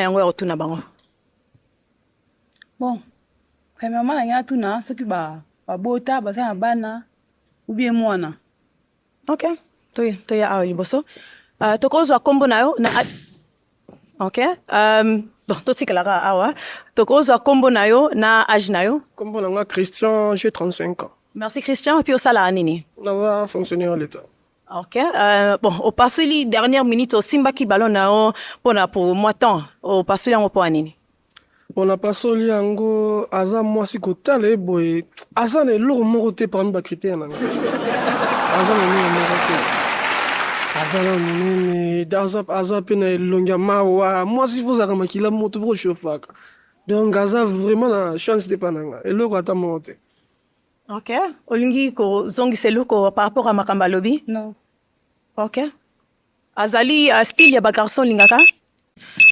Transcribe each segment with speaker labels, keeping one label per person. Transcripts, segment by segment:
Speaker 1: yango ya kotuna bango.
Speaker 2: Bon, premièrement, na nga tuna soki babota baza na bana ou bien mwana.
Speaker 1: Ok, toya awa liboso. Tokozwa kombo na yo na ok. Bon, totikalaka awa. Tokozwa kombo na yo na âge na yo.
Speaker 3: Kombo na nga Christian, j'ai 35 ans.
Speaker 1: Merci Christian, et puis osala anini.
Speaker 3: Na fonctionnaire à l'État.
Speaker 1: Ok. Bon, au passé dernière minute au simbaki ballon na yo pour moi temps. Au passé yango po anini.
Speaker 3: On a passé yango aza mwasi kotala boy. Aza ne loro moko te parmi ba critères na nga. Aza ne loro moko te. Aza na munene, aza pe na elongia mawa. Mwasi poza kama kila moto po chauffaka. Donc aza vraiment na chance de pananga. Eloko ata moko te.
Speaker 1: Ok. Olingi ko zongi seluko par rapport à makamba lobby?
Speaker 2: Non.
Speaker 1: Ok. Azali style ya ba garçon lingaka?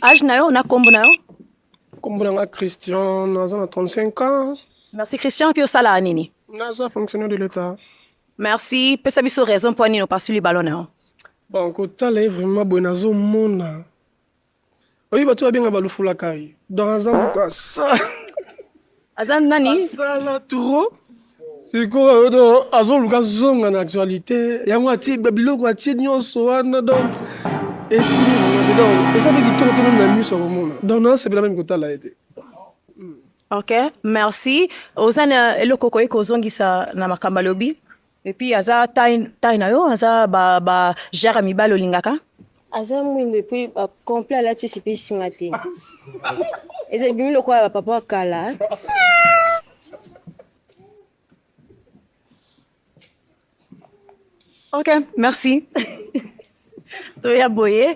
Speaker 1: Âge na yo na kombo na yo?
Speaker 3: Kombo na nga Christian, naza na 35 ans.
Speaker 1: Merci Christian, puis osala anini.
Speaker 3: Naza fonctionnaire de l'État.
Speaker 1: Merci. Pesa biso raison pour anini opasuli ballon na yo.
Speaker 3: Bon, kotala vraiment boy nazo mona. Oyi batu abenga balufula kai. Dans aza moto asa.
Speaker 1: Azan nani?
Speaker 3: Asala trop. Siko do azoluka zonga na actualité. Yango ati babiloko ati nyonso wana donc. Et si donc, et ça veut dire que tout le monde sur le monde. Donc non, c'est la même que là été.
Speaker 1: Ok, merci. Ozana eloko koye kozongisa na makamba lobi. Et puis aza taille na yo, aza ba jara mibalo lingaka.
Speaker 4: Aza mwinde puis complet la tisipi singati. Eza bimi loko ya papa kala.
Speaker 1: Ok, merci. Toya boye.